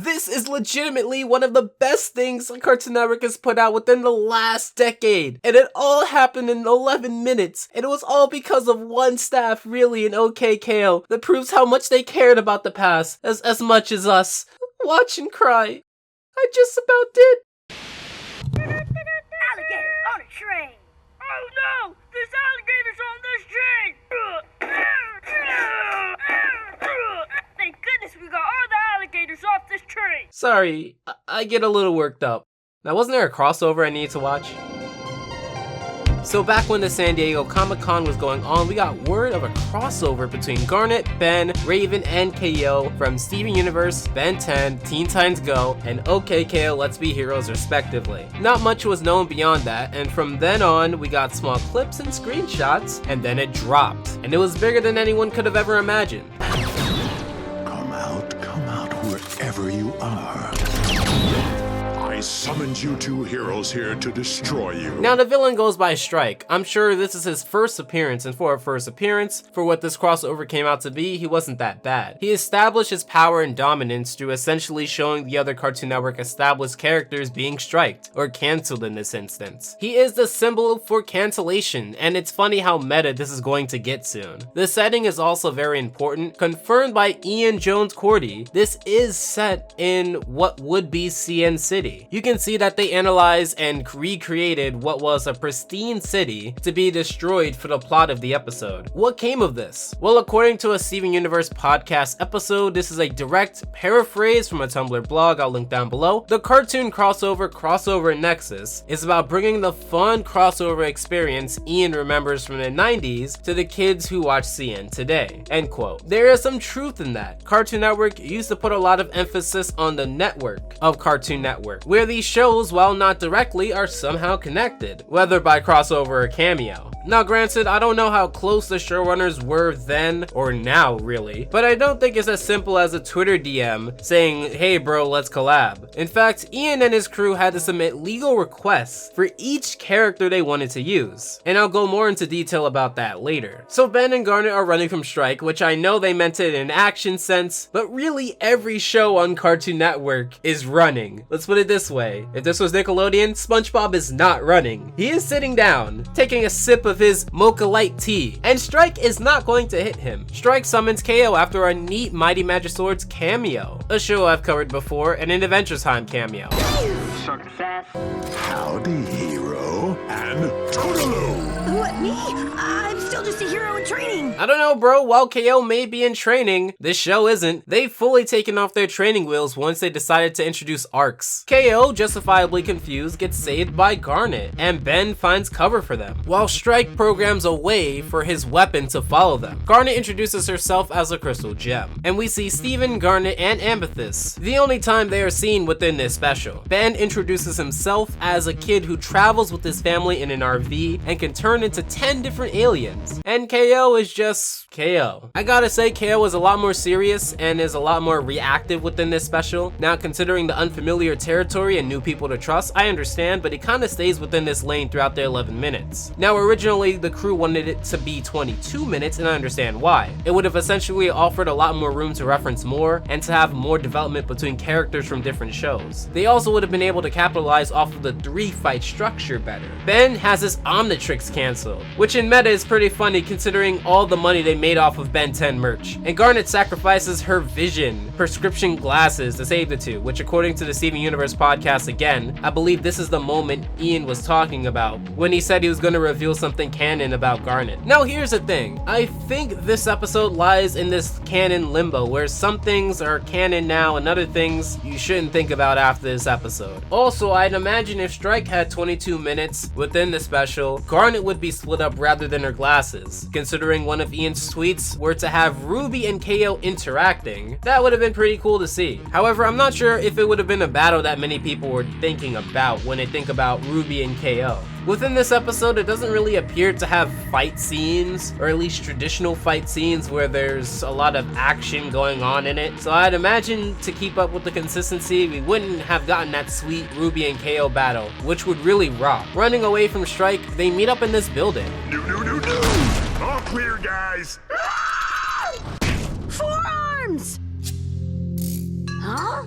This is legitimately one of the best things Cartoon Network has put out within the last decade. And it all happened in 11 minutes. And it was all because of one staff really in OK K.O. that proves how much they cared about the past as much as us. Watch and cry. I just about did. Alligators on a train. Oh no! There's alligators on this train! Thank goodness we got all the alligators off this train! Sorry, I get a little worked up. Now, wasn't there a crossover I needed to watch? So back when the San Diego Comic-Con was going on, we got word of a crossover between Garnet, Ben, Raven, and K.O. from Steven Universe, Ben 10, Teen Titans Go, and OK K.O. Let's Be Heroes respectively. Not much was known beyond that, and from then on, we got small clips and screenshots, and then it dropped. And it was bigger than anyone could have ever imagined. Come out wherever you are. I summoned you two heroes here to destroy you. Now the villain goes by Strike. I'm sure this is his first appearance, and for a first appearance, for what this crossover came out to be, he wasn't that bad. He established his power and dominance through essentially showing the other Cartoon Network established characters being striked, or cancelled in this instance. He is the symbol for cancellation, and it's funny how meta this is going to get soon. The setting is also very important. Confirmed by Ian Jones Cordy, this is set in what would be CN City. You can see that they analyzed and recreated what was a pristine city to be destroyed for the plot of the episode. What came of this? Well, according to a Steven Universe podcast episode, this is a direct paraphrase from a Tumblr blog I'll link down below. The cartoon crossover Nexus is about bringing the fun crossover experience Ian remembers from the 90s to the kids who watch CN today. End quote. There is some truth in that. Cartoon Network used to put a lot of emphasis on the network of Cartoon Network, where these shows, while not directly, are somehow connected, whether by crossover or cameo. Now granted, I don't know how close the showrunners were then or now really, but I don't think it's as simple as a Twitter DM saying, hey bro, let's collab. In fact, Ian and his crew had to submit legal requests for each character they wanted to use, and I'll go more into detail about that later. So Ben and Garnet are running from Strike, which I know they meant it in an action sense, but really every show on Cartoon Network is running. Let's put it this way, if this was Nickelodeon, SpongeBob is not running. He is sitting down, taking a sip of his mocha light tea, and Strike is not going to hit him. Strike summons K.O. after a neat Mighty Magic Swords cameo, a show I've covered before, and an Adventure Time cameo. Success. Howdy, hero, and Toodaloo! What, me? I'm still just a hero in training. I don't know, bro. While K.O. may be in training, this show isn't. They've fully taken off their training wheels once they decided to introduce arcs. K.O., justifiably confused, gets saved by Garnet, and Ben finds cover for them, while Strike programs a way for his weapon to follow them. Garnet introduces herself as a crystal gem, and we see Steven, Garnet, and Amethyst, the only time they are seen within this special. Ben introduces himself as a kid who travels with his family in an RV and can turn into 10 different aliens, and K.O. is just K.O. I gotta say, K.O. is a lot more serious and is a lot more reactive within this special. Now, considering the unfamiliar territory and new people to trust, I understand, but it kind of stays within this lane throughout the 11 minutes. Now, originally, the crew wanted it to be 22 minutes, and I understand why. It would have essentially offered a lot more room to reference more and to have more development between characters from different shows. They also would have been able to capitalize off of the 3-fight structure better. Ben has his Omnitrix canceled, which in meta is pretty funny considering all the money they made off of Ben 10 merch. And Garnet sacrifices her vision prescription glasses to save the two, which according to the Steven Universe podcast again, I believe this is the moment Ian was talking about when he said he was going to reveal something canon about Garnet. Now here's the thing, I think this episode lies in this canon limbo where some things are canon now and other things you shouldn't think about after this episode. Also, I'd imagine if Strike had 22 minutes within the special, Garnet would be split up rather than her glasses. Considering one of Ian's tweets were to have Ruby and K.O. interacting, that would have been pretty cool to see. However, I'm not sure if it would have been a battle that many people were thinking about when they think about Ruby and K.O. Within this episode, it doesn't really appear to have fight scenes, or at least traditional fight scenes where there's a lot of action going on in it. So I'd imagine to keep up with the consistency, we wouldn't have gotten that sweet Ruby and K.O. battle, which would really rock. Running away from Strike, they meet up in this building. No. All clear, guys. Forearms! Huh?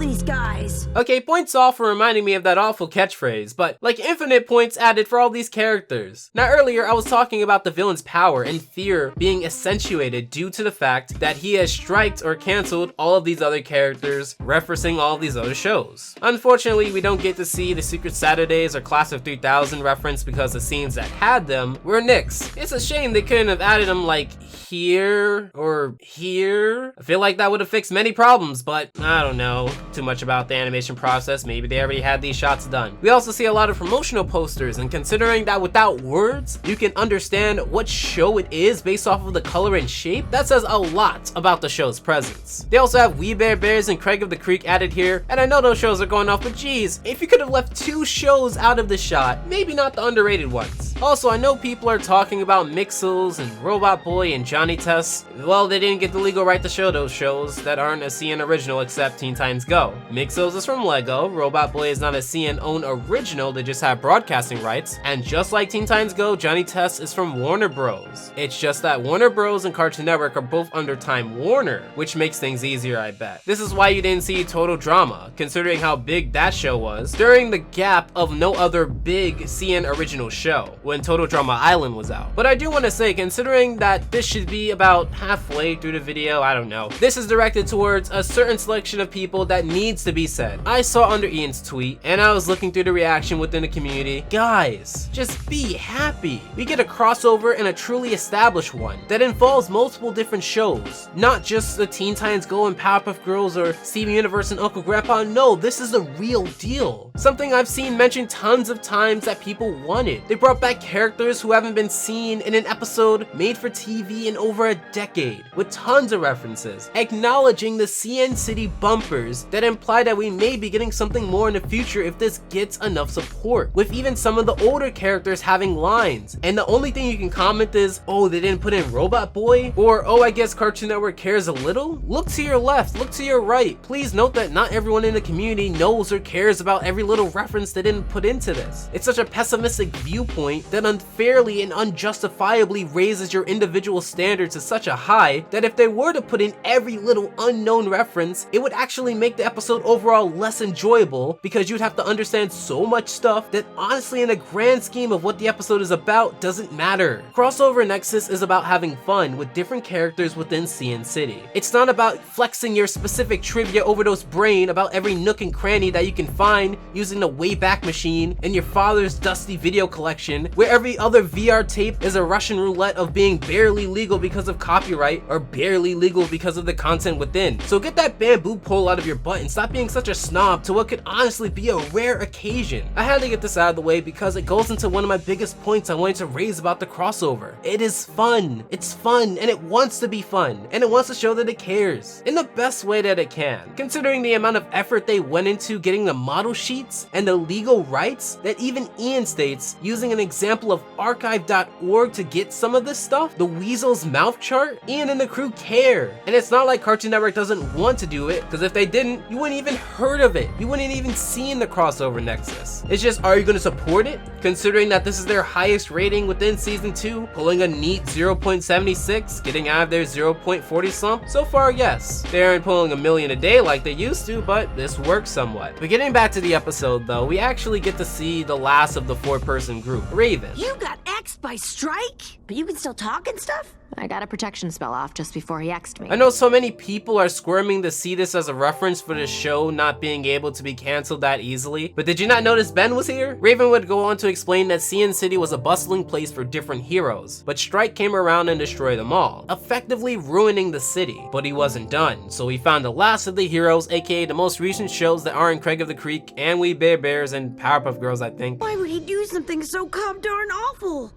these guys. Okay, points off for reminding me of that awful catchphrase, but like infinite points added for all these characters. Now earlier I was talking about the villain's power and fear being accentuated due to the fact that he has striked or canceled all of these other characters, referencing all of these other shows. Unfortunately, we don't get to see the Secret Saturdays or Class of 3000 reference because the scenes that had them were nix. It's a shame they couldn't have added them like here or here. I feel like that would have fixed many problems, but I don't know too much about the animation process. Maybe they already had these shots done. We also see a lot of promotional posters, and considering that without words you can understand what show it is based off of the color and shape, that says a lot about the show's presence. They also have We Bare Bears and Craig of the Creek added here, and I know those shows are going off, but geez, if you could have left 2 shows out of the shot, maybe not the underrated ones. Also, I know people are talking about Mixels and Robot Boy and Johnny Test. Well, they didn't get the legal right to show those shows that aren't a CN original except Teen Titans Go. Mixels is from Lego, Robot Boy is not a CN owned original, they just have broadcasting rights, and just like Teen Titans Go, Johnny Test is from Warner Bros. It's just that Warner Bros and Cartoon Network are both under Time Warner, which makes things easier, I bet. This is why you didn't see Total Drama, considering how big that show was, during the gap of no other big CN original show, when Total Drama Island was out. But I do want to say, considering that this should be about halfway through the video, I don't know, this is directed towards a certain selection of people that needs to be said. I saw under Ian's tweet, and I was looking through the reaction within the community. Guys, just be happy. We get a crossover and a truly established one that involves multiple different shows, not just the Teen Titans Go and Powerpuff Girls or Steven Universe and Uncle Grandpa. No, this is the real deal. Something I've seen mentioned tons of times that people wanted. They brought back characters who haven't been seen in an episode made for TV in over a decade, with tons of references, acknowledging the CN City bumpers that imply that we may be getting something more in the future if this gets enough support, with even some of the older characters having lines. And the only thing you can comment is, oh, they didn't put in Robot Boy, or oh, I guess Cartoon Network cares a little. Look to your left, look to your right. Please note that not everyone in the community knows or cares about every little reference they didn't put into this. It's such a pessimistic viewpoint that unfairly and unjustifiably raises your individual standards to such a high that if they were to put in every little unknown reference, it would actually make the episode overall less enjoyable, because you'd have to understand so much stuff that honestly in the grand scheme of what the episode is about doesn't matter. Crossover Nexus is about having fun with different characters within CN City. It's not about flexing your specific trivia overdose brain about every nook and cranny that you can find using the Wayback Machine in your father's dusty video collection, where every other VR tape is a Russian roulette of being barely legal because of copyright or barely legal because of the content within. So get that bamboo pole out of your butt and stop being such a snob to what could honestly be a rare occasion. I had to get this out of the way because it goes into one of my biggest points I wanted to raise about the crossover. It is fun. It's fun, and it wants to be fun, and it wants to show that it cares in the best way that it can, considering the amount of effort they went into getting the model sheets and the legal rights that even Ian states, using an example of archive.org to get some of this stuff, the Weasel's mouth chart. Ian and the crew care, and it's not like Cartoon Network doesn't want to do it, because if they didn't, you wouldn't even heard of it. You wouldn't even seen the crossover Nexus. It's just, are you going to support it? Considering that this is their highest rating within season 2, pulling a neat 0.76, getting out of their 0.40 slump? So far, yes. They aren't pulling a million a day like they used to, but this works somewhat. But getting back to the episode though, we actually get to see the last of the 4-person group, Raven. You got X'd by Strike? But you can still talk and stuff? I got a protection spell off just before he X'd me. I know so many people are squirming to see this as a reference for the show not being able to be canceled that easily, but did you not notice Ben was here? Raven would go on to explain that CN City was a bustling place for different heroes, but Strike came around and destroyed them all, effectively ruining the city. But he wasn't done, so he found the last of the heroes, aka the most recent shows that are in Craig of the Creek and We Bare Bears and Powerpuff Girls, I think. Why would he do something so darn awful?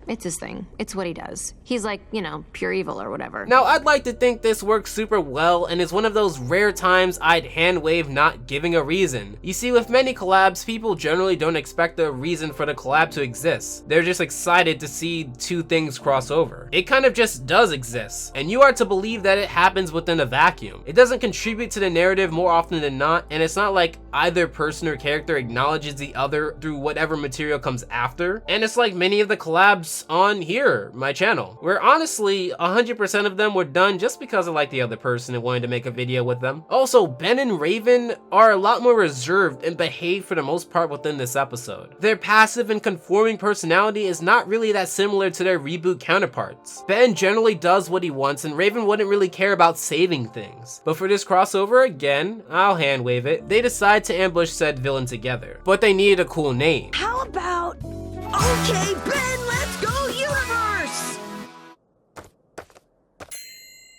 It's his thing. It's what he does. He's like, you know, pure evil or whatever. Now, I'd like to think this works super well and is one of those rare times I'd hand wave not giving a reason. You see, with many collabs, people generally don't expect a reason for the collab to exist. They're just excited to see two things cross over. It kind of just does exist, and you are to believe that it happens within a vacuum. It doesn't contribute to the narrative more often than not, and it's not like either person or character acknowledges the other through whatever material comes after. And it's like many of the collabs collabs on here, my channel, where honestly 100% of them were done just because I liked the other person and wanted to make a video with them. Also, Ben and Raven are a lot more reserved and behave for the most part within this episode. Their passive and conforming personality is not really that similar to their reboot counterparts. Ben generally does what he wants and Raven wouldn't really care about saving things. But for this crossover, again, I'll hand wave it, they decide to ambush said villain together. But they needed a cool name. How about OK Ben, let's go universe?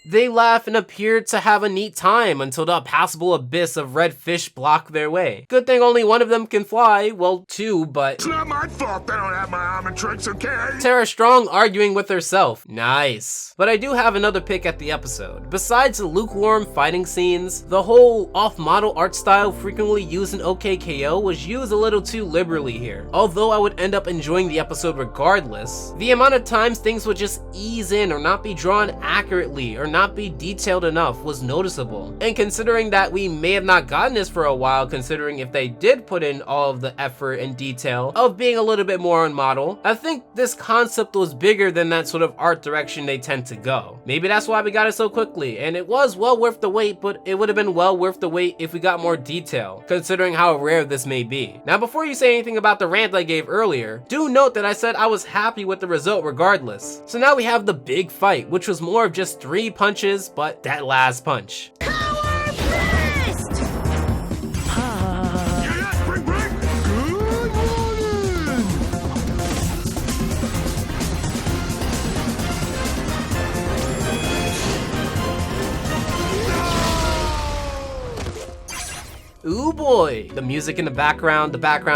They laugh and appear to have a neat time until the impassable abyss of red fish block their way. Good thing only one of them can fly, well, two, but It's not my fault they don't have my arm and tricks, okay? Tara Strong arguing with herself. Nice. But I do have another pick at the episode. Besides the lukewarm fighting scenes, the whole off-model art style frequently used in OK K.O was used a little too liberally here. Although I would end up enjoying the episode regardless, the amount of times things would just ease in or not be drawn accurately or not be detailed enough was noticeable. And considering that we may have not gotten this for a while, considering if they did put in all of the effort and detail of being a little bit more on model, I think this concept was bigger than that sort of art direction they tend to go. Maybe that's why we got it so quickly, and it was well worth the wait, but it would have been well worth the wait if we got more detail, considering how rare this may be. Now, before you say anything about the rant I gave earlier, do note that I said I was happy with the result regardless. So now we have the big fight, which was more of just 3 punches, but that last punch. Power fist! Yeah, bring, Good morning! Ooh boy! The music in the background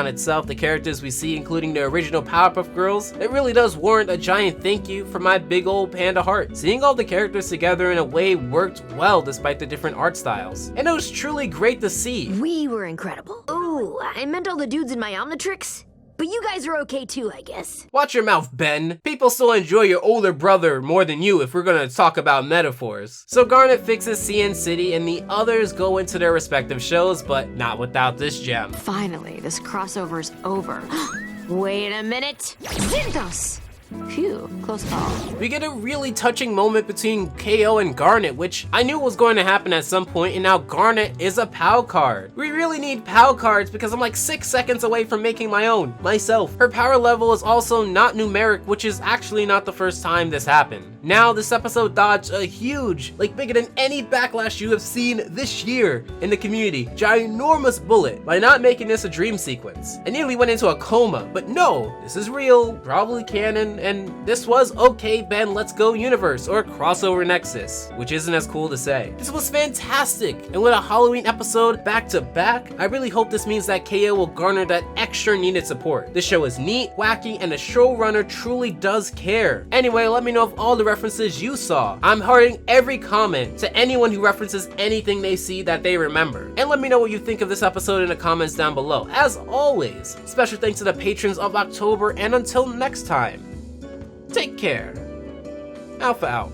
itself, the characters we see, including the original Powerpuff Girls, it really does warrant a giant thank you for my big old panda heart. Seeing all the characters together in a way worked well despite the different art styles, and it was truly great to see. We were incredible. Ooh, I meant all the dudes in my Omnitrix. But you guys are okay too, I guess. Watch your mouth, Ben. People still enjoy your older brother more than you if we're gonna talk about metaphors. So Garnet fixes CN City and the others go into their respective shows, but not without this gem. Finally, this crossover's over. Wait a minute. Zinthos! Phew, close call. We get a really touching moment between K.O and Garnet, which I knew was going to happen at some point, and now Garnet is a POW card. We really need POW cards because I'm like 6 seconds away from making my own, myself. Her power level is also not numeric, which is actually not the first time this happened. Now, this episode dodged a huge, like bigger than any backlash you have seen this year in the community, ginormous bullet by not making this a dream sequence. I nearly went into a coma, but no, this is real, probably canon, and this was OK Ben Let's Go Universe, or Crossover Nexus, which isn't as cool to say. This was fantastic, and with a Halloween episode back to back, I really hope this means that K.O will garner that extra needed support. This show is neat, wacky, and the showrunner truly does care. Anyway, let me know if all the references you saw. I'm hearting every comment to anyone who references anything they see that they remember. And let me know what you think of this episode in the comments down below. As always, special thanks to the patrons of October, and until next time, take care. Alpha out.